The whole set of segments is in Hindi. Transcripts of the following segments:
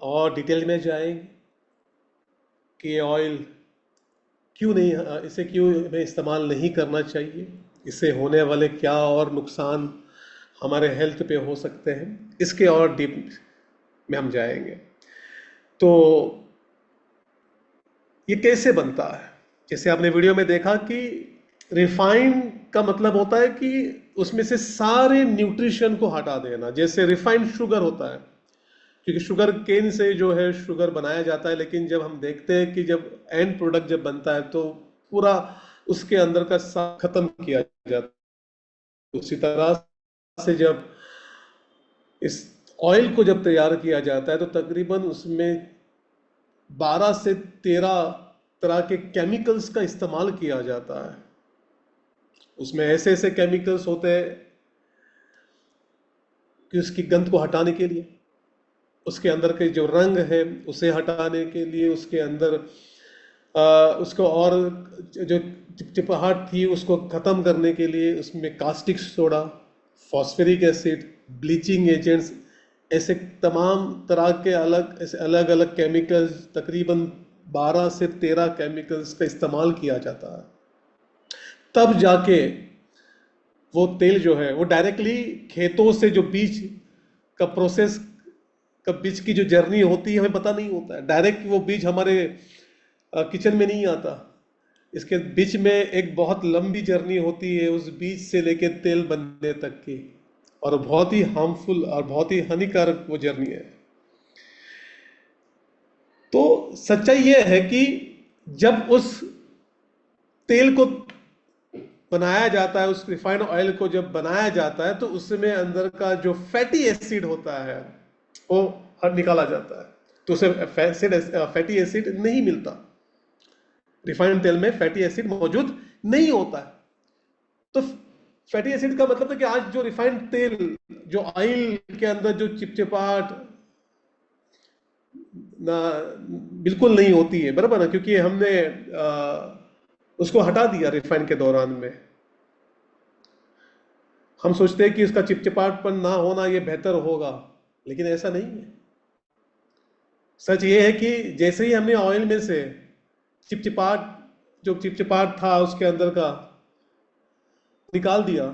और डिटेल में जाएंगे कि ये ऑयल क्यों नहीं, इसे क्यों हमें इस्तेमाल नहीं करना चाहिए, इससे होने वाले क्या और नुकसान हमारे हेल्थ पे हो सकते हैं, इसके और डीप में हम जाएंगे। तो ये कैसे बनता है? जैसे आपने वीडियो में देखा कि रिफाइंड का मतलब होता है कि उसमें से सारे न्यूट्रिशन को हटा देना। जैसे रिफाइंड शुगर होता है, क्योंकि शुगर केन से जो है शुगर बनाया जाता है, लेकिन जब हम देखते हैं कि जब एंड प्रोडक्ट जब बनता है तो पूरा उसके अंदर का साथ खत्म किया जाता है। उसी तरह से जब इस ऑयल को जब तैयार किया जाता है तो तकरीबन उसमें 12 से 13 तरह के केमिकल्स का इस्तेमाल किया जाता है। उसमें ऐसे ऐसे केमिकल्स होते हैं कि उसकी गंध को हटाने के लिए, उसके अंदर के जो रंग है उसे हटाने के लिए, उसके अंदर उसको और जो चिपचिपाहट थी उसको ख़त्म करने के लिए उसमें caustic soda, phosphoric acid, bleaching agents, ऐसे तमाम तरह के ऐसे अलग अलग केमिकल्स, तकरीबन 12 से 13 केमिकल्स का इस्तेमाल किया जाता है। तब जाके वो तेल जो है वो डायरेक्टली खेतों से जो बीज का प्रोसेस का बीज की जो जर्नी होती है हमें पता नहीं होता है। डायरेक्ट वो बीज हमारे किचन में नहीं आता, इसके बीच में एक बहुत लंबी जर्नी होती है उस बीज से लेके तेल बनने तक की, और बहुत ही हार्मफुल और बहुत ही हानिकारक वो जर्नी है। तो सच्चाई ये है कि जब उस तेल को बनाया जाता है, उस रिफाइंड ऑयल को जब बनाया जाता है तो उसमें अंदर का जो फैटी एसिड होता है वो निकाला जाता है, तो उसे फैटी एसिड नहीं मिलता। रिफाइंड तेल में फैटी एसिड मौजूद नहीं होता है। तो फैटी एसिड का मतलब है कि आज जो रिफाइंड तेल, जो ऑयल के अंदर जो चिपचिपाहट ना बिल्कुल नहीं होती है, बराबर ना, क्योंकि हमने उसको हटा दिया रिफाइंड के दौरान में। हम सोचते हैं कि इसका चिपचिपाहटपन ना होना ये बेहतर होगा, लेकिन ऐसा नहीं है। सच ये है कि जैसे ही हमने ऑयल में से चिपचिपाहट, जो चिपचिपाहट था उसके अंदर का निकाल दिया,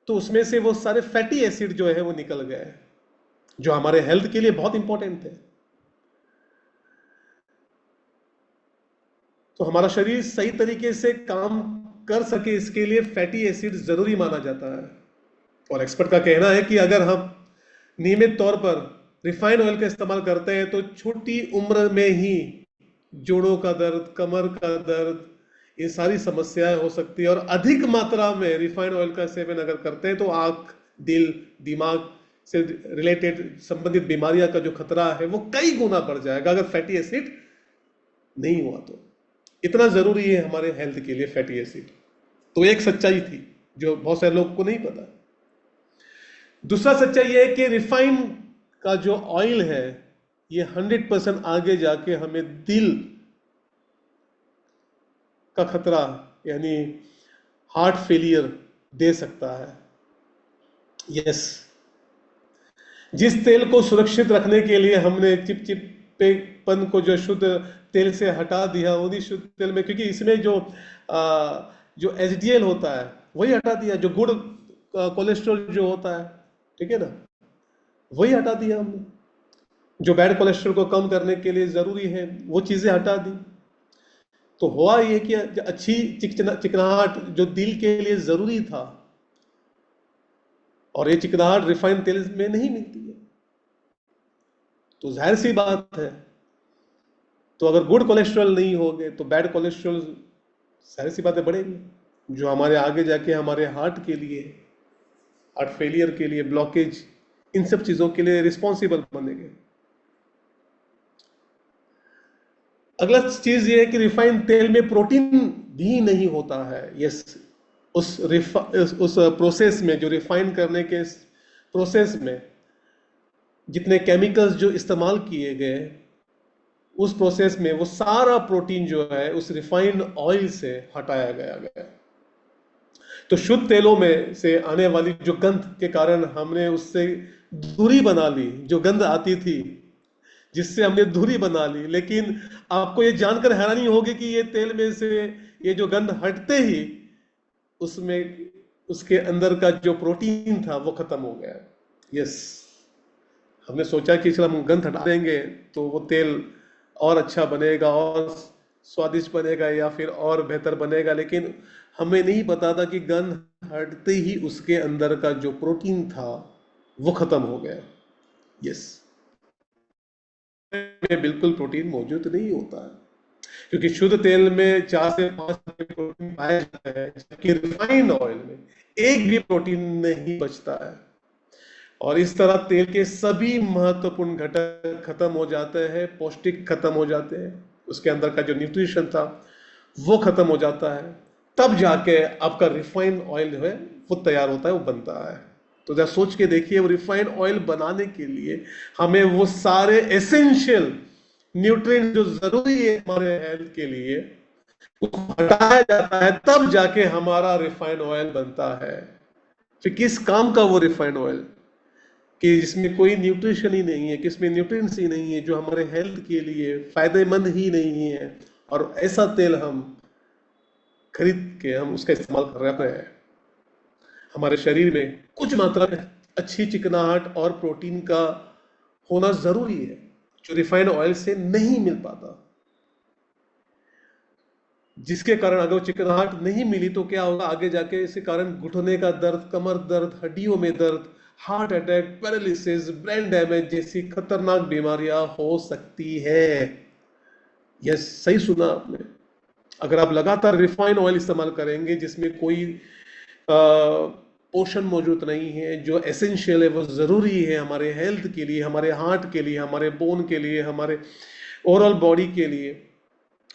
तो उसमें से वो सारे फैटी एसिड जो है वो निकल गए, जो हमारे हेल्थ के लिए बहुत इंपॉर्टेंट है। तो हमारा शरीर सही तरीके से काम कर सके इसके लिए फैटी एसिड जरूरी माना जाता है। और एक्सपर्ट का कहना है कि अगर हम नियमित तौर पर रिफाइंड ऑयल का इस्तेमाल करते हैं तो छोटी उम्र में ही जोड़ों का दर्द, कमर का दर्द, ये सारी समस्याएं हो सकती है। और अधिक मात्रा में रिफाइंड ऑयल का सेवन अगर करते हैं तो आंख, दिल, दिमाग से रिलेटेड संबंधित बीमारियां का जो खतरा है वो कई गुना बढ़ जाएगा अगर फैटी एसिड नहीं हुआ तो। इतना जरूरी है हमारे हेल्थ के लिए फैटी एसिड। तो एक सच्चाई थी जो बहुत सारे लोगों को नहीं पता। दूसरा सच्चाई यह है कि रिफाइंड का जो ऑयल है ये 100% आगे जाके हमें दिल का खतरा यानी हार्ट फेलियर दे सकता है। यस, जिस तेल को सुरक्षित रखने के लिए हमने चिपचिपेपन को जो शुद्ध तेल से हटा दिया, उन्हीं शुद्ध तेल में, क्योंकि इसमें जो एचडीएल होता है वही हटा दिया, जो गुड कोलेस्ट्रॉल जो होता है, ठीक है ना, वही हटा दिया हमने। जो बैड कोलेस्ट्रॉल को कम करने के लिए जरूरी है वो चीजें हटा दी। तो हुआ ये कि अच्छी चिकनाहट जो दिल के लिए जरूरी था, और ये चिकनाहट रिफाइंड तेल में नहीं मिलती है, तो जाहिर सी बात है, तो अगर गुड कोलेस्ट्रॉल नहीं होगे तो बैड कोलेस्ट्रॉल जाहिर सी बातें बढ़ेगी, जो हमारे आगे जाके हमारे हार्ट के लिए, हार्ट फेलियर के लिए, ब्लॉकेज, इन सब चीजों के लिए रिस्पॉन्सिबल बनेंगे। अगला चीज ये है कि रिफाइंड तेल में प्रोटीन भी नहीं होता है। यस, उस प्रोसेस में, जो रिफाइन करने के प्रोसेस में जितने केमिकल्स जो इस्तेमाल किए गए, उस प्रोसेस में वो सारा प्रोटीन जो है उस रिफाइंड ऑयल से हटाया गया। तो शुद्ध तेलों में से आने वाली जो गंध के कारण हमने उससे दूरी बना ली, जो गंध आती थी जिससे हमने दूरी बना ली। लेकिन आपको ये जानकर हैरानी होगी कि ये तेल में से ये जो गंध हटते ही उसमें उसके अंदर का जो प्रोटीन था वो खत्म हो गया। यस, हमने सोचा कि चल हम गंध हटा देंगे तो वो तेल और अच्छा बनेगा और स्वादिष्ट बनेगा या फिर और बेहतर बनेगा, लेकिन हमें नहीं पता था कि गंध हटते ही उसके अंदर का जो प्रोटीन था वो खत्म हो गया। यस, में बिल्कुल प्रोटीन मौजूद नहीं होता है, क्योंकि शुद्ध तेल में 4 से 5 प्रोटीन पाया जाता है, जबकि रिफाइंड ऑयल में एक भी प्रोटीन नहीं बचता है। और इस तरह तेल के सभी महत्वपूर्ण घटक खत्म हो जाते हैं, पौष्टिक खत्म हो जाते हैं, उसके अंदर का जो न्यूट्रिशन था वो खत्म हो जाता है। तब जाके आपका रिफाइंड ऑयल जो है वो तैयार होता है, वो बनता है। तो जरा सोच के देखिए, वो रिफाइंड ऑयल बनाने के लिए हमें वो सारे एसेंशियल न्यूट्रिएंट जो जरूरी है हमारे हेल्थ के लिए उसको हटाया जाता है, तब जाके हमारा रिफाइंड ऑयल बनता है। फिर किस काम का वो रिफाइंड ऑयल कि जिसमें कोई न्यूट्रिशन ही नहीं है, किसमें न्यूट्रिएंट्स ही नहीं है, जो हमारे हेल्थ के लिए फायदेमंद ही नहीं है, और ऐसा तेल हम खरीद के हम उसका इस्तेमाल कर रहे हैं। हमारे शरीर में कुछ मात्रा में अच्छी चिकनाहट और प्रोटीन का होना जरूरी है, जो रिफाइंड ऑयल से नहीं मिल पाता, जिसके कारण अगर वो चिकनाहट नहीं मिली तो क्या होगा आगे जाके, इसके कारण घुटने का दर्द, कमर दर्द, हड्डियों में दर्द, heart attack, paralysis, brain damage जैसी खतरनाक बीमारियां हो सकती है। यस, सही सुना आपने। अगर आप लगातार रिफाइंड ऑयल इस्तेमाल करेंगे जिसमें कोई पोषण मौजूद नहीं है, जो एसेंशियल है, वो जरूरी है हमारे हेल्थ के लिए, हमारे हार्ट के लिए, हमारे बोन के लिए, हमारे ओवरऑल बॉडी के लिए,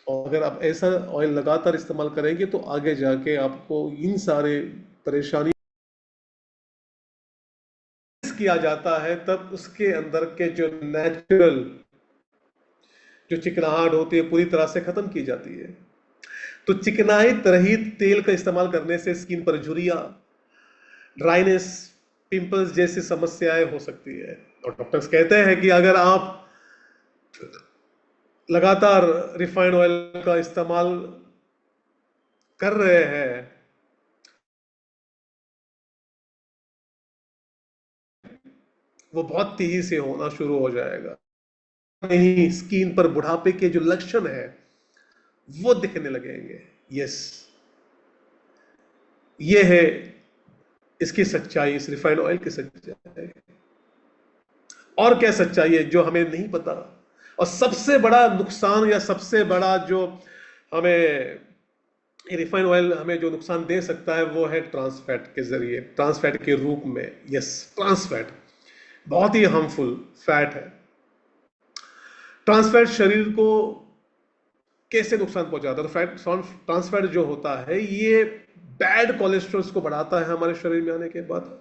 और अगर आप ऐसा ऑयल लगातार इस्तेमाल करेंगे तो आगे जाके आपको इन सारे परेशानी किया जाता है, तब उसके अंदर के जो नेचुरल जो चिकनाहट होती है पूरी तरह से खत्म की जाती है। तो चिकनाई रहित तेल का इस्तेमाल करने से स्किन पर झुर्रियां, ड्राइनेस, पिंपल्स जैसी समस्याएं हो सकती है। और डॉक्टर्स कहते हैं कि अगर आप लगातार रिफाइंड ऑयल का इस्तेमाल कर रहे हैं वो बहुत तेजी से होना शुरू हो जाएगा, नहीं स्किन पर बुढ़ापे के जो लक्षण है वो दिखने लगेंगे। यस, ये है इसकी सच्चाई, इस रिफाइंड ऑयल की सच्चाई। और क्या सच्चाई है जो हमें नहीं पता? और सबसे बड़ा नुकसान या सबसे बड़ा जो हमें रिफाइंड ऑयल हमें जो नुकसान दे सकता है वो है ट्रांस फैट के जरिए, ट्रांस फैट के रूप में। यस, ट्रांस फैट बहुत ही हार्मफुल फैट है। ट्रांस फैट शरीर को कैसे नुकसान पहुंचाता है? तो फैट, ट्रांस फैट जो होता है ये बैड कोलेस्ट्रॉल को बढ़ाता है हमारे शरीर में आने के बाद,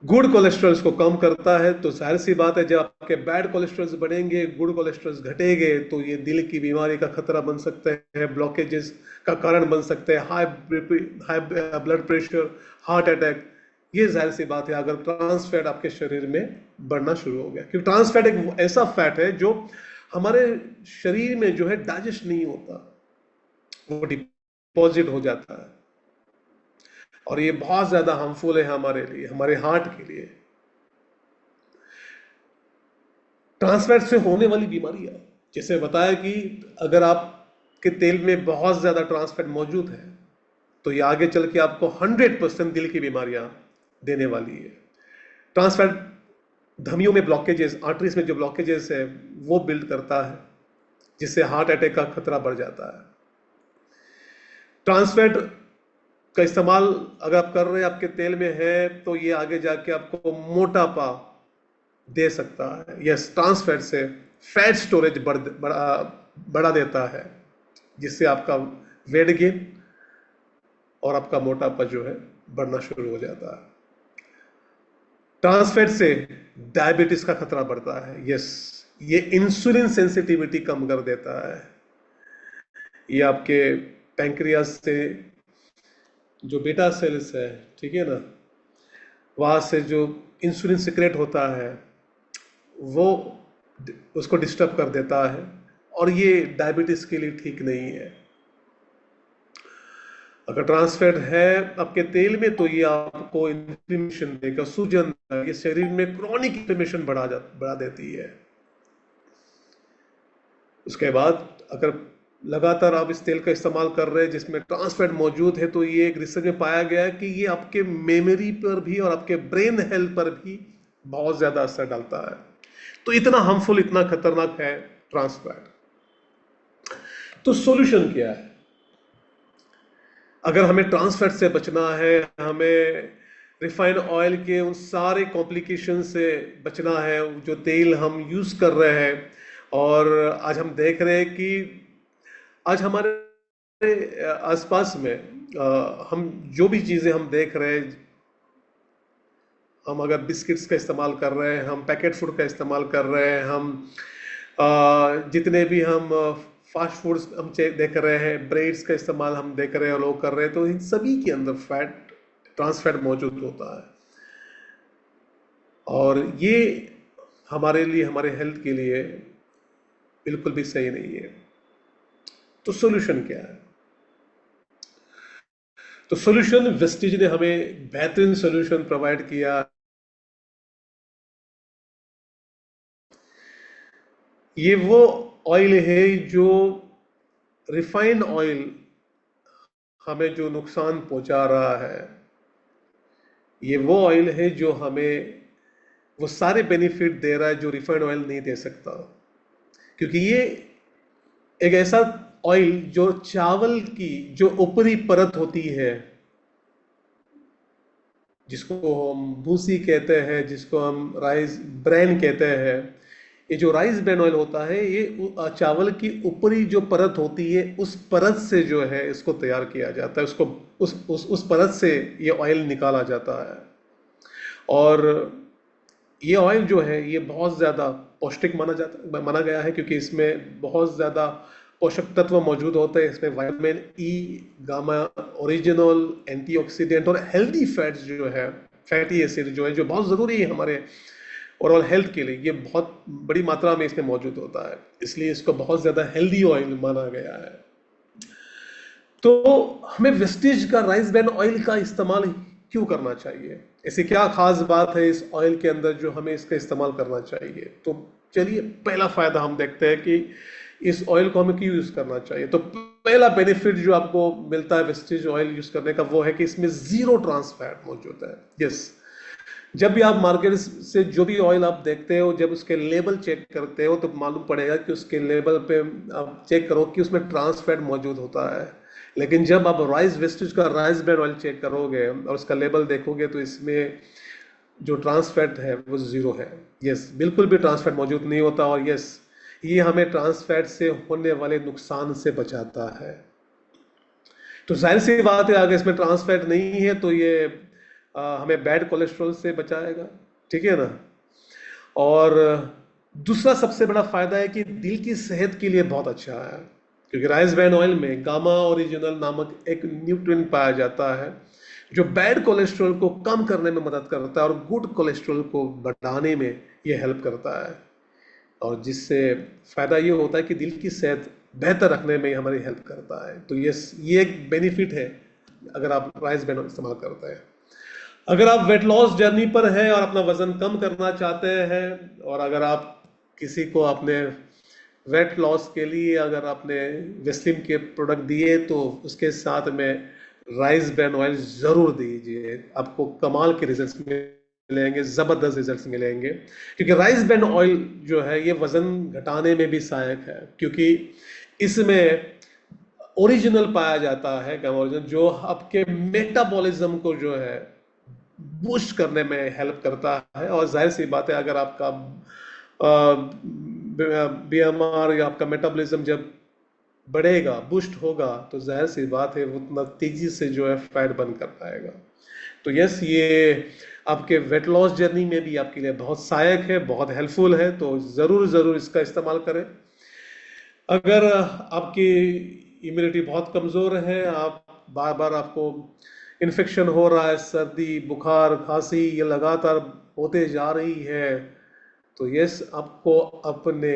गुड कोलेस्ट्रॉल को कम करता है। तो जाहिर सी बात है जब आपके बैड कोलेस्ट्रॉल बढ़ेंगे, गुड कोलेस्ट्रॉल घटेंगे, तो ये दिल की बीमारी का खतरा बन सकते हैं, ब्लॉकेजेस का कारण बन सकते हैं, high blood pressure, heart attack. ये जाहिर सी बात है अगर ट्रांस फैट आपके शरीर में बढ़ना शुरू हो गया, क्योंकि ट्रांस फैट एक ऐसा फैट है जो हमारे शरीर में जो है डाइजेस्ट नहीं होता, वो डिपॉजिट हो जाता है, और ये बहुत ज्यादा हार्मफुल है हमारे लिए, हमारे हार्ट के लिए। ट्रांसफैट से होने वाली बीमारियां, जैसे बताया कि अगर आपके तेल में बहुत ज्यादा ट्रांसफैट मौजूद है तो ये आगे चल के आपको 100% दिल की बीमारियां देने वाली है। ट्रांसफैट धमनियों में ब्लॉकेजेस, आर्टरीज में जो ब्लॉकेजेस है वो बिल्ड करता है, जिससे हार्ट अटैक का खतरा बढ़ जाता है। ट्रांसफैट का इस्तेमाल अगर आप कर रहे हैं, आपके तेल में है, तो ये आगे जाके आपको मोटापा दे सकता है। यस, ट्रांस फैट से फैट स्टोरेज बढ़ा देता है, जिससे आपका वेट गेन और आपका मोटापा जो है बढ़ना शुरू हो जाता है। ट्रांस फैट से डायबिटीज का खतरा बढ़ता है। यस, ये इंसुलिन सेंसिटिविटी कम कर देता है। ये आपके पैंक्रियास से जो बीटा सेल्स है, ठीक है ना, वहां से जो इंसुलिन सिक्रेट होता है वो उसको डिस्टर्ब कर देता है, और ये डायबिटीज के लिए ठीक नहीं है। अगर ट्रांस फैट है आपके तेल में तो ये आपको इन्फ्लेमेशन देगा, सूजन, ये शरीर में क्रॉनिक इन्फ्लेमेशन बढ़ा देती है। उसके बाद अगर लगातार आप इस तेल का इस्तेमाल कर रहे हैं जिसमें ट्रांस फैट मौजूद है, तो ये एक रिसर्च में पाया गया है कि ये आपके मेमोरी पर भी और आपके ब्रेन हेल्थ पर भी बहुत ज्यादा असर डालता है। तो इतना हार्मफुल, इतना खतरनाक है ट्रांस फैट। तो सॉल्यूशन क्या है? अगर हमें ट्रांस फैट से बचना है, हमें रिफाइंड ऑयल के उन सारे कॉम्प्लिकेशन से बचना है जो तेल हम यूज कर रहे हैं। और आज हम देख रहे हैं कि आज हमारे आसपास में हम जो भी चीजें हम देख रहे हैं, हम अगर बिस्किट्स का इस्तेमाल कर रहे हैं, हम पैकेट फूड का इस्तेमाल कर रहे हैं, हम जितने भी हम फास्ट फूड्स हम देख रहे हैं, ब्रेड्स का इस्तेमाल हम देख रहे हैं, लोग कर रहे हैं, तो इन सभी के अंदर फैट, ट्रांस फैट मौजूद होता है। और ये हमारे लिए, हमारे हेल्थ के लिए बिल्कुल भी सही नहीं है। तो सॉल्यूशन क्या है? तो सॉल्यूशन, वेस्टिज ने हमें बेहतरीन सॉल्यूशन प्रोवाइड किया। ये वो ऑयल है जो रिफाइंड ऑयल हमें जो नुकसान पहुंचा रहा है, ये वो ऑयल है जो हमें वो सारे बेनिफिट दे रहा है जो रिफाइंड ऑयल नहीं दे सकता। क्योंकि ये एक ऐसा ऑयल जो चावल की जो ऊपरी परत होती है, जिसको हम भूसी कहते हैं, जिसको हम राइस ब्रैन कहते हैं, ये जो राइस ब्रैन ऑयल होता है, ये चावल की ऊपरी जो परत होती है, उस परत से जो है इसको तैयार किया जाता है, उसको उस परत से ये ऑयल निकाला जाता है। और ये ऑयल जो है ये बहुत ज़्यादा पौष्टिक माना गया है, क्योंकि इसमें बहुत ज़्यादा पोषक तत्व मौजूद होते हैं। इसमें vitamin E, gamma original, antioxidant और हेल्दी फैट्स जो है, फैटी एसिड जो है, जो बहुत ज़रूरी है हमारे ओवरऑल हेल्थ के लिए, ये बहुत बड़ी मात्रा में इसमें मौजूद होता है। इसलिए इसको बहुत ज़्यादा हेल्दी ऑयल माना गया है। तो हमें वेस्टिज का राइस ब्रैन ऑयल का इस्तेमाल क्यों करना चाहिए? ऐसी क्या खास बात है इस ऑयल के अंदर जो हमें इसका इस्तेमाल करना चाहिए? तो चलिए, पहला फायदा हम देखते हैं कि इस ऑयल को हमें क्यों यूज करना चाहिए। तो पहला बेनिफिट जो आपको मिलता है वेस्टिज ऑयल यूज करने का, वो है कि इसमें जीरो ट्रांस फैट मौजूद है। यस, जब भी आप मार्केट से जो भी ऑयल आप देखते हो, जब उसके लेबल चेक करते हो तो मालूम पड़ेगा कि उसके लेबल पे आप चेक करो कि उसमें ट्रांस फैट मौजूद होता है। लेकिन जब आप राइस वेस्टिज का राइस ब्रैन ऑयल चेक करोगे और उसका लेबल देखोगे, तो इसमें जो ट्रांस फैट है वो जीरो है। यस, बिल्कुल भी ट्रांस फैट मौजूद नहीं होता। और यस, ये हमें ट्रांस फैट से होने वाले नुकसान से बचाता है। तो जाहिर सी बात है, अगर इसमें ट्रांस फैट नहीं है तो ये हमें बैड कोलेस्ट्रॉल से बचाएगा, ठीक है ना। और दूसरा सबसे बड़ा फायदा है कि दिल की सेहत के लिए बहुत अच्छा है, क्योंकि राइस ब्रैन ऑयल में गामा ओरिजिनल नामक एक न्यूट्रिएंट पाया जाता है जो बैड कोलेस्ट्रॉल को कम करने में मदद करता है और गुड कोलेस्ट्रॉल को बढ़ाने में ये हेल्प करता है। और जिससे फायदा ये होता है कि दिल की सेहत बेहतर रखने में हमारी हेल्प करता है। तो ये एक बेनिफिट है अगर आप राइस ब्रैन ऑयल इस्तेमाल करते हैं। अगर आप वेट लॉस जर्नी पर हैं और अपना वजन कम करना चाहते हैं, और अगर आप किसी को अपने वेट लॉस के लिए अगर आपने वेस्लिन के प्रोडक्ट दिए, तो उसके साथ में राइस ब्रैन ऑयल जरूर दीजिए, आपको कमाल के रिजल्ट्स मिलेंगे, जबरदस्त रिजल्ट्स मिलेंगे। क्योंकि राइस ब्रैन ऑयल जो है ये वजन घटाने में भी सहायक है, क्योंकि इसमें ओरिजिनल पाया जाता है, गामा ओरिजिनल, जो आपके मेटाबॉलिज्म को जो है बूस्ट करने में हेल्प करता है। और जाहिर सी बात है, अगर आपका बीएमआर या आपका मेटाबॉलिज्म जब बढ़ेगा, बूस्ट होगा, तो जाहिर सी बात है वो उतना तेजी से जो है फैट बर्न कर पाएगा। तो यस, ये आपके वेट लॉस जर्नी में भी आपके लिए बहुत सहायक है, बहुत हेल्पफुल है। तो ज़रूर इसका इस्तेमाल करें। अगर आपकी इम्यूनिटी बहुत कमज़ोर है, आप बार बार आपको इन्फेक्शन हो रहा है, सर्दी, बुखार, खांसी ये लगातार होते जा रही है, तो यस, आपको अपने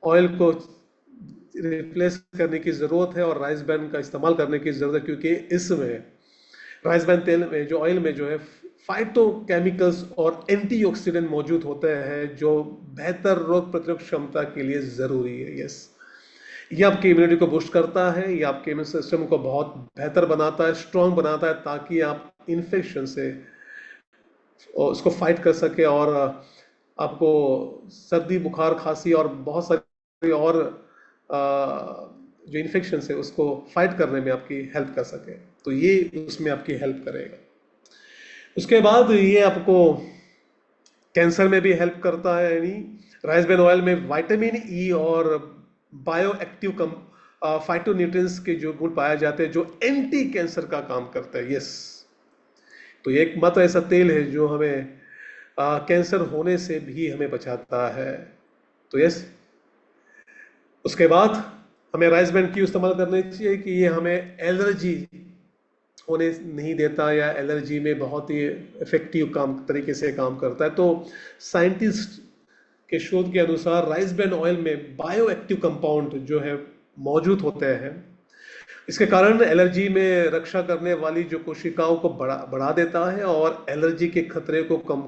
ऑयल को रिप्लेस करने की ज़रूरत है और राइस ब्रान का इस्तेमाल करने की ज़रूरत है, क्योंकि इसमें राइस ब्रान तेल में, जो ऑयल में जो है, फाइटो केमिकल्स और एंटीऑक्सीडेंट मौजूद होते हैं जो बेहतर रोग प्रतिरोधक क्षमता के लिए ज़रूरी है। यस, ये आपकी इम्यूनिटी को बूस्ट करता है, ये आपके इम्यून सिस्टम को बहुत बेहतर बनाता है, स्ट्रांग बनाता है, ताकि आप इन्फेक्शन से उसको फाइट कर सके और आपको सर्दी, बुखार, खांसी और बहुत सारी और जो इन्फेक्शन है उसको फाइट करने में आपकी हेल्प कर सके। तो ये उसमें आपकी हेल्प करेगा। उसके बाद ये आपको कैंसर में भी हेल्प करता है। यानी राइस ब्रान ऑयल में विटामिन ई और बायो एक्टिव फाइटोन्यूट्रिएंट्स के जो गुण पाए जाते हैं जो एंटी कैंसर का काम करता है। यस, तो ये एकमात्र ऐसा तेल है जो हमें कैंसर होने से भी हमें बचाता है। तो यस, उसके बाद हमें राइस ब्रान क्यों इस्तेमाल करनी चाहिए कि ये हमें एलर्जी होने नहीं देता, या एलर्जी में बहुत ही इफेक्टिव तरीके से काम करता है। तो साइंटिस्ट के शोध के अनुसार राइस ब्रान ऑयल में बायो एक्टिव कंपाउंड जो है मौजूद होते हैं, इसके कारण एलर्जी में रक्षा करने वाली जो कोशिकाओं को बढ़ा देता है और एलर्जी के खतरे को कम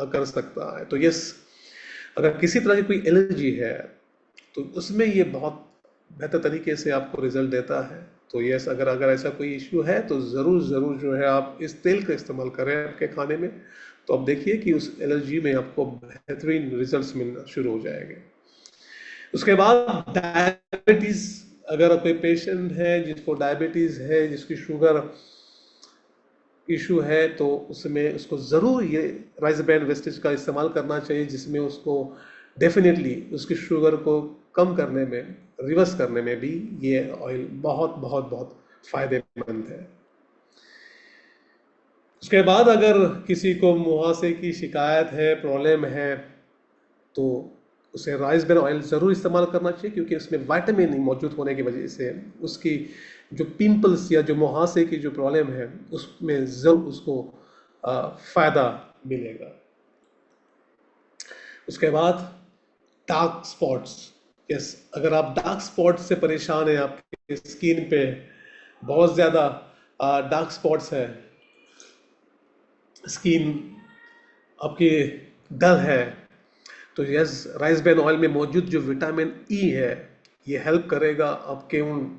कर सकता है। तो यस, अगर किसी तरह की कोई एलर्जी है तो उसमें ये बहुत बेहतर तरीके से आपको रिजल्ट देता है। तो यस, अगर ऐसा कोई इश्यू है तो ज़रूर जो है आप इस तेल का इस्तेमाल करें आपके खाने में, तो आप देखिए कि उस एलर्जी में आपको बेहतरीन रिजल्ट्स मिलना शुरू हो जाएंगे। उसके बाद डायबिटीज़, अगर कोई पेशेंट है जिसको डायबिटीज़ है, जिसकी शुगर इशू है, तो उसमें उसको ज़रूर ये राइस ब्रान वेस्टेज का इस्तेमाल करना चाहिए, जिसमें उसको डेफिनेटली उसकी शुगर को कम करने में, रिवर्स करने में भी ये ऑयल बहुत बहुत बहुत फ़ायदेमंद है। उसके बाद अगर किसी को मुहासे की शिकायत है, प्रॉब्लम है, तो उसे राइस ब्रान ऑयल ज़रूर इस्तेमाल करना चाहिए, क्योंकि उसमें विटामिन मौजूद होने की वजह से उसकी जो पिंपल्स या जो मुहासे की जो प्रॉब्लम है उसमें ज़रूर उसको फ़ायदा मिलेगा। उसके बाद डार्क स्पॉट्स। यस, अगर आप डार्क स्पॉट से परेशान हैं, आपकी स्किन पे बहुत ज़्यादा डार्क स्पॉट्स है, स्किन आपकी डल है, तो यस, राइस ब्रान ऑयल में मौजूद जो विटामिन ई है ये हेल्प करेगा आपके उन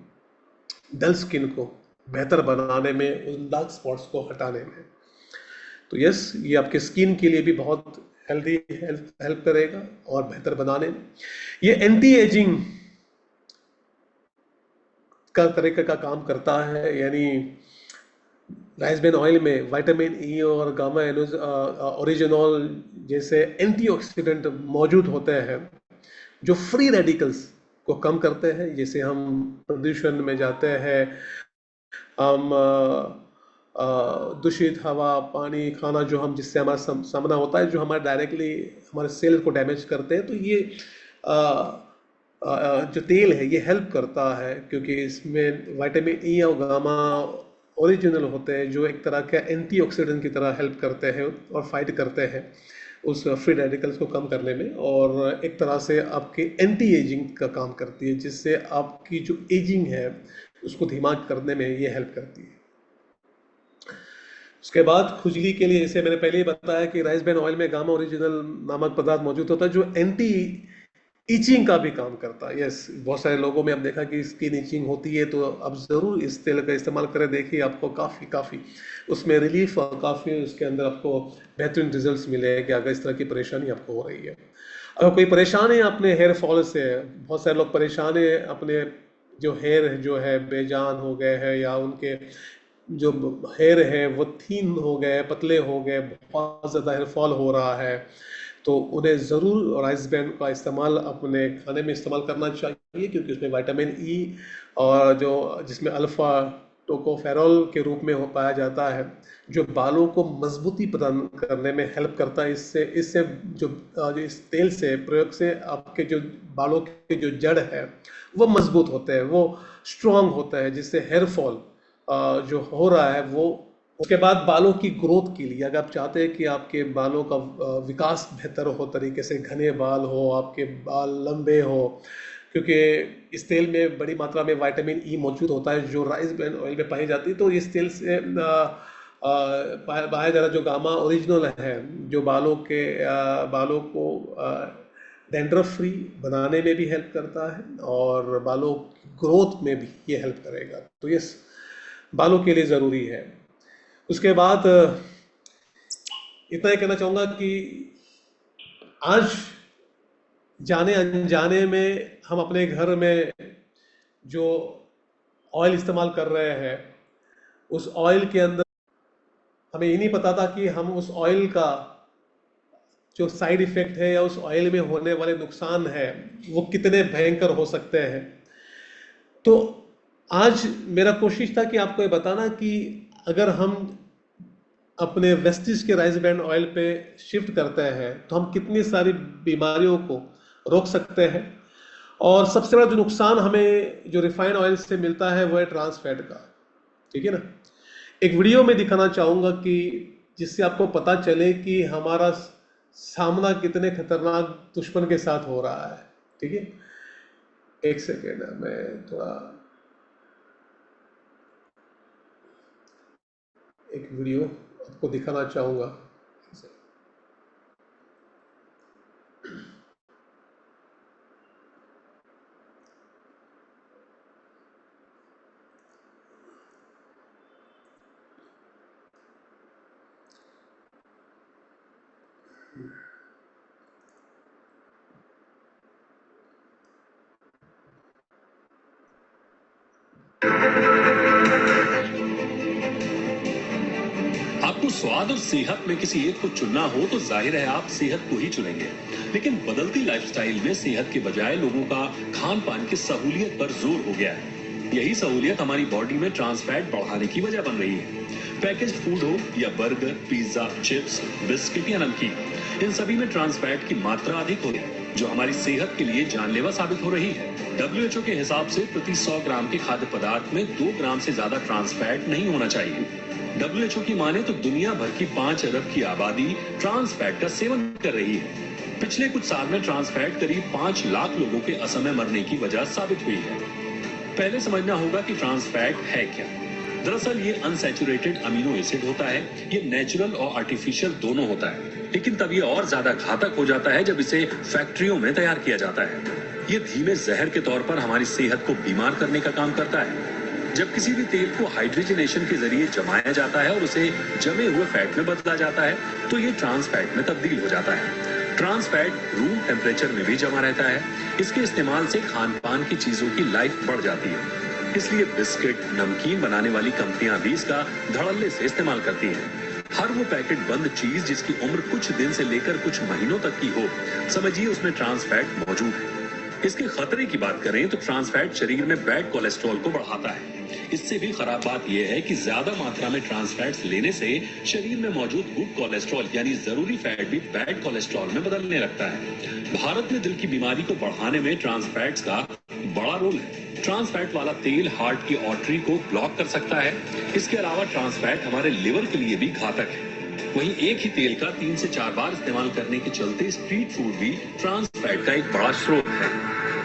डल स्किन को बेहतर बनाने में, उन डार्क स्पॉट्स को हटाने में। तो यस, ये आपके स्किन के लिए भी बहुत हेल्दी हेल्प करेगा और बेहतर बनाने में। ये एंटी एजिंग का तरीके का काम करता है। यानी राइस ब्रान ऑयल में विटामिन ई और गामा ओरिजिनॉल जैसे एंटीऑक्सीडेंट मौजूद होते हैं जो फ्री रेडिकल्स को कम करते हैं। जैसे हम प्रदूषण में जाते हैं, हम दूषित हवा, पानी, खाना जो हम जिससे हमारा सामना होता है, जो हमारे डायरेक्टली हमारे सेल को डैमेज करते हैं, तो ये जो तेल है ये हेल्प करता है, क्योंकि इसमें विटामिन ई और गामा ओरिजिनल होते हैं जो एक तरह के एंटीऑक्सीडेंट की तरह हेल्प करते हैं और फाइट करते हैं उस फ्री रेडिकल्स को कम करने में, और एक तरह से आपके एंटी एजिंग का काम करती है, जिससे आपकी जो एजिंग है उसको धीमा करने में ये हेल्प करती है। उसके बाद खुजली के लिए, जैसे मैंने पहले ही बताया कि राइस ब्रान ऑयल में गामा ओरिजिनल नामक पदार्थ मौजूद होता है जो एंटी इचिंग का भी काम करता है। यस, बहुत सारे लोगों में अब देखा कि स्किन इचिंग होती है, तो अब ज़रूर इस तेल का इस्तेमाल करें, देखिए आपको काफ़ी उसमें रिलीफ और काफ़ी उसके अंदर आपको बेहतरीन रिजल्ट्स मिलेंगे अगर इस तरह की परेशानी आपको हो रही है। अगर कोई परेशान है अपने हेयर फॉल से, बहुत सारे लोग परेशान है अपने जो हेयर जो है बेजान हो गए हैं, या उनके जो हेयर है वो थीन हो गए, पतले हो गए, बहुत ज़्यादा हेयर फॉल हो रहा है, तो उन्हें ज़रूर राइस ब्रान का इस्तेमाल अपने खाने में इस्तेमाल करना चाहिए, क्योंकि उसमें विटामिन ई और जो जिसमें अल्फ़ा टोकोफेरॉल के रूप में पाया जाता है, जो बालों को मजबूती प्रदान करने में हेल्प करता है। इससे इससे जो इस तेल से प्रयोग से आपके जो बालों के जो जड़ है वो मजबूत होते हैं, वो स्ट्रांग होता है, जिससे हेयर फॉल जो हो रहा है वो उसके बाद बालों की ग्रोथ के लिए, अगर आप चाहते हैं कि आपके बालों का विकास बेहतर हो, तरीके से घने बाल हो, आपके बाल लंबे हो, क्योंकि इस तेल में बड़ी मात्रा में विटामिन ई मौजूद होता है जो राइस ब्रान ऑयल में पाई जाती है। तो इस तेल से पाया जा रहा जो गामा ओरिजिनल है, जो बालों को डैंड्रफ फ्री बनाने में भी हेल्प करता है और बालों की ग्रोथ में भी ये हेल्प करेगा। तो ये बालों के लिए ज़रूरी है। उसके बाद इतना ही कहना चाहूँगा कि आज जाने अनजाने में हम अपने घर में जो ऑयल इस्तेमाल कर रहे हैं, उस ऑयल के अंदर हमें ये नहीं पता था कि हम उस ऑयल का जो साइड इफेक्ट है या उस ऑयल में होने वाले नुकसान है वो कितने भयंकर हो सकते हैं। तो आज मेरा कोशिश था कि आपको ये बताना कि अगर हम अपने वेस्टिज के राइस ब्रान ऑयल पे शिफ्ट करते हैं तो हम कितनी सारी बीमारियों को रोक सकते हैं। और सबसे बड़ा जो नुकसान हमें जो रिफाइंड ऑयल से मिलता है वो है ट्रांस फैट का, ठीक है ना। एक वीडियो में दिखाना चाहूँगा कि जिससे आपको पता चले कि हमारा सामना कितने खतरनाक दुश्मन के साथ हो रहा है, ठीक है। एक सेकेंड, मैं थोड़ा एक वीडियो आपको दिखाना चाहूँगा। आपको स्वाद और सेहत में किसी एक को चुनना हो तो जाहिर है आप सेहत को ही चुनेंगे। लेकिन बदलती लाइफस्टाइल में सेहत के बजाय लोगों का खान पान की सहूलियत पर जोर हो गया है। यही सहूलियत हमारी बॉडी में ट्रांस फैट बढ़ाने की वजह बन रही है। पैकेज्ड फूड हो या बर्गर, पिज्जा, चिप्स, बिस्किट या नमकीन, इन सभी में ट्रांस फैट की मात्रा अधिक होती है जो हमारी सेहत के लिए जानलेवा साबित हो रही है। WHO के हिसाब से प्रति 100 ग्राम के खाद्य पदार्थ में 2 ग्राम से ज्यादा ट्रांस फैट नहीं होना चाहिए। WHO की माने तो दुनिया भर की 5 अरब की आबादी ट्रांस फैट का सेवन कर रही है। पिछले कुछ साल में ट्रांस फैट करीब 5 लाख लोगों के असमय मरने की वजह साबित हुई है। पहले समझना होगा कि ट्रांस फैट है क्या। दरअसल ये अनसैचुरेटेड अमीनो एसिड होता है। ये नेचुरल और आर्टिफिशियल दोनों होता है, लेकिन तब ये और ज्यादा घातक हो जाता है जब इसे फैक्ट्रियों में तैयार किया जाता है। ये धीमे जहर के तौर पर हमारी सेहत को बीमार करने का काम करता है। जब किसी भी तेल को हाइड्रोजनेशन के जरिए जमाया जाता है और उसे जमे हुए फैट में बदला जाता है तो ये ट्रांस फैट में तब्दील हो जाता है। ट्रांस फैट रूम टेम्परेचर में भी जमा रहता है। इसके इस्तेमाल से खान पान की चीजों की लाइफ बढ़ जाती है। इसलिए बिस्किट, नमकीन बनाने वाली कंपनियां भी इसका धड़ल्ले से इस्तेमाल करती हैं। हर वो पैकेट बंद चीज जिसकी उम्र कुछ दिन से लेकर कुछ महीनों तक की हो, समझिए उसमें ट्रांस फैट मौजूद है। इसके खतरे की बात करें तो ट्रांस फैट शरीर में बैड कोलेस्ट्रॉल को बढ़ाता है। इससे भी खराब बात यह है कि ज्यादा मात्रा में ट्रांस फैट्स लेने से शरीर में मौजूद गुड कोलेस्ट्रॉल यानी जरूरी फैट भी बैड कोलेस्ट्रॉल में बदलने लगता है। भारत में दिल की बीमारी को बढ़ाने में ट्रांस फैट्स का बड़ा रोल है। ट्रांस फैट वाला तेल हार्ट की आर्टरी को ब्लॉक कर सकता है। इसके अलावा ट्रांस फैट हमारे लिवर के लिए भी घातक है। वहीं एक ही तेल का 3 से 4 बार इस्तेमाल करने के चलते स्ट्रीट फूड भी ट्रांस फैट का एक बड़ा स्रोत है।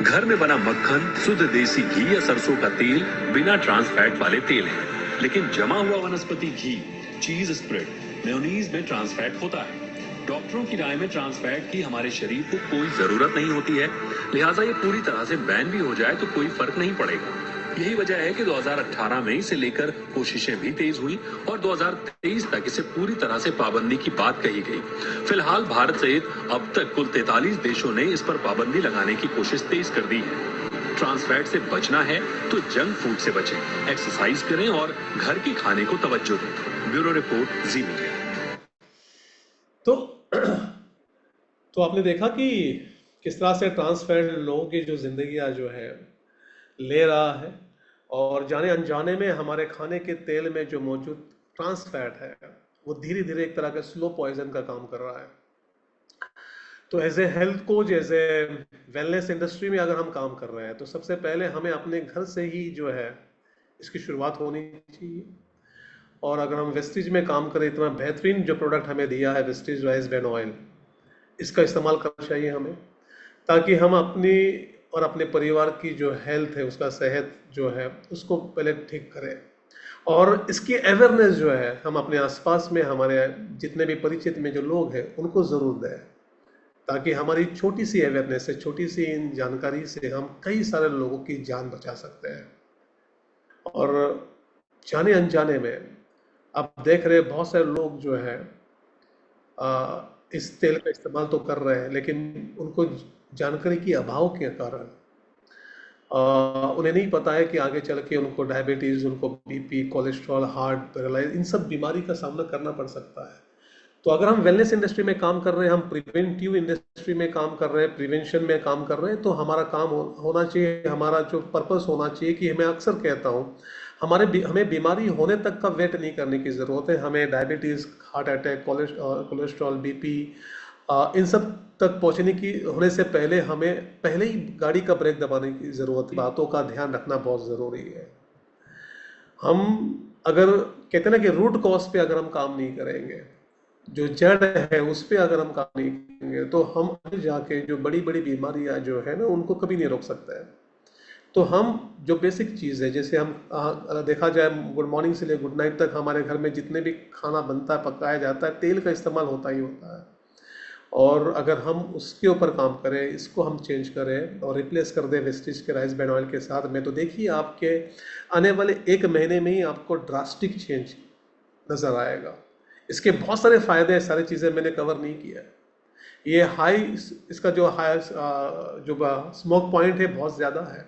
घर में बना मक्खन, शुद्ध देसी घी या सरसों का तेल बिना ट्रांस फैट वाले तेल है, लेकिन जमा हुआ वनस्पति घी, चीज स्प्रेड, मेयोनीज में ट्रांस फैट होता है। डॉक्टरों की राय में ट्रांस फैट की हमारे शरीर को कोई जरूरत नहीं होती है, लिहाजा ये पूरी तरह से बैन भी हो जाए तो कोई फर्क नहीं पड़ेगा। यही वजह है कि 2018 में इसे लेकर कोशिशें भी तेज हुई और 2023 तक इसे पूरी तरह से पाबंदी की बात कही गई। फिलहाल भारत सहित अब तक कुल 43 देशों ने इस पर पाबंदी लगाने की कोशिश तेज कर दी है। ट्रांस फैट से बचना है तो जंक फूड से बचें, एक्सरसाइज करें और घर के खाने को तवज्जो दें। ब्यूरो रिपोर्ट, जी मीडिया। तो आपने देखा कि किस तरह से ट्रांस फैट लोगों की जो जिंदगियां जो है ले रहा है, और जाने अनजाने में हमारे खाने के तेल में जो मौजूद ट्रांस फैट है वो धीरे धीरे एक तरह का स्लो पॉइजन का काम कर रहा है। तो as a health coach, as a wellness industry में अगर हम काम कर रहे हैं तो सबसे पहले हमें अपने घर से ही जो है इसकी शुरुआत होनी चाहिए। और अगर हम वेस्टीज में काम करें, इतना बेहतरीन जो प्रोडक्ट हमें दिया है वेस्टीज राइस ब्रान ऑयल, इसका इस्तेमाल करना चाहिए हमें, ताकि हम अपनी और अपने परिवार की जो हेल्थ है, उसका सेहत जो है उसको पहले ठीक करें। और इसकी अवेयरनेस जो है हम अपने आसपास में, हमारे जितने भी परिचित में जो लोग हैं उनको ज़रूर दें, ताकि हमारी छोटी सी अवेयरनेस से, छोटी सी इन जानकारी से हम कई सारे लोगों की जान बचा सकते हैं। और जाने अनजाने में आप देख रहे हैं बहुत सारे लोग जो है इस तेल का इस्तेमाल तो कर रहे हैं, लेकिन उनको जानकारी की अभाव के कारण उन्हें नहीं पता है कि आगे चल के उनको डायबिटीज़, उनको बीपी, कोलेस्ट्रॉल, हार्ट, पैरालाइज, इन सब बीमारी का सामना करना पड़ सकता है। तो अगर हम वेलनेस इंडस्ट्री में काम कर रहे हैं, हम प्रिवेंटिव इंडस्ट्री में काम कर रहे हैं, प्रिवेंशन में काम कर रहे हैं, तो हमारा काम होना चाहिए, हमारा जो पर्पस होना चाहिए कि मैं अक्सर कहता हूँ, हमें बीमारी होने तक का वेट नहीं करने की ज़रूरत है। हमें diabetes, heart attack, cholesterol, BP, इन सब तक पहुँचने की होने से पहले हमें पहले ही गाड़ी का ब्रेक दबाने की ज़रूरत है। बातों का ध्यान रखना बहुत ज़रूरी है। हम अगर कहते हैं ना कि रूट कॉज पे अगर हम काम नहीं करेंगे, जो जड़ है उस पे अगर हम काम नहीं करेंगे, तो हम आगे जाके जो बड़ी बड़ी बीमारियां जो है ना उनको कभी नहीं रोक सकते हैं। तो हम जो बेसिक चीज़ है, जैसे हम देखा जाए गुड मॉर्निंग से लेकर गुड नाइट तक हमारे घर में जितने भी खाना बनता है, पकाया जाता है, तेल का इस्तेमाल होता ही होता है। और अगर हम उसके ऊपर काम करें, इसको हम चेंज करें और रिप्लेस कर दें वेस्टीज के राइस ब्रान ऑयल के साथ में, तो देखिए आपके आने वाले 1 महीने में ही आपको ड्रास्टिक चेंज नज़र आएगा। इसके बहुत सारे फ़ायदे हैं, सारी चीज़ें मैंने कवर नहीं किया। ये इसका जो हाई जो स्मोक पॉइंट है बहुत ज़्यादा है।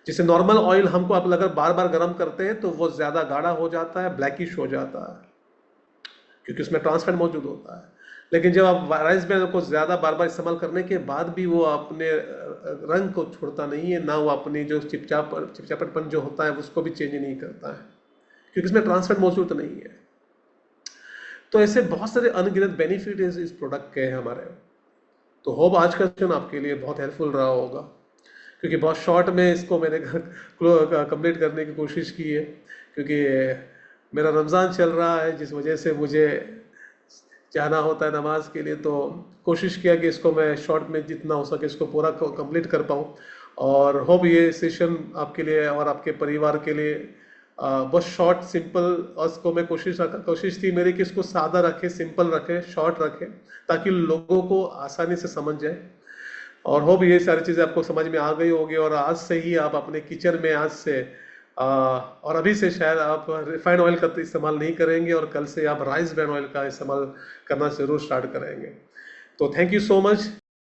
जैसे नॉर्मल ऑयल हमको आप अगर बार बार गर्म करते हैं तो वो ज़्यादा गाढ़ा हो जाता है, ब्लैकिश हो जाता है, क्योंकि उसमें ट्रांसफैट मौजूद होता है। लेकिन जब आप राइस ब्रान को ज़्यादा बार बार इस्तेमाल करने के बाद भी वो अपने रंग को छोड़ता नहीं है, ना वो अपनी जो चिपचापटपन जो होता है उसको भी चेंज नहीं करता है, क्योंकि इसमें ट्रांसफैट मौजूद नहीं है। तो ऐसे बहुत सारे अनगिनत बेनिफिट इस प्रोडक्ट के हैं हमारे। तो होप आज का सेशन आपके लिए बहुत हेल्पफुल रहा होगा, क्योंकि बहुत शॉर्ट में इसको मैंने कंप्लीट करने की कोशिश की है, क्योंकि मेरा रमज़ान चल रहा है, जिस वजह से मुझे जाना होता है नमाज के लिए। तो कोशिश किया कि इसको मैं शॉर्ट में जितना हो सके इसको पूरा कंप्लीट कर पाऊँ। और होप ये सेशन आपके लिए और आपके परिवार के लिए बहुत शॉर्ट सिंपल, और इसको मैं कोशिश थी मेरी कि इसको सादा रखे, सिंपल रखे, शॉर्ट रखे, ताकि लोगों को आसानी से समझ जाए। और होप ये सारी चीज़ें आपको समझ में आ गई होगी, और आज से ही आप अपने किचन में आज से और अभी से शायद आप रिफाइंड ऑयल का इस्तेमाल नहीं करेंगे, और कल से आप राइस ब्रान ऑयल का इस्तेमाल करना जरूर स्टार्ट करेंगे। तो थैंक यू सो मच।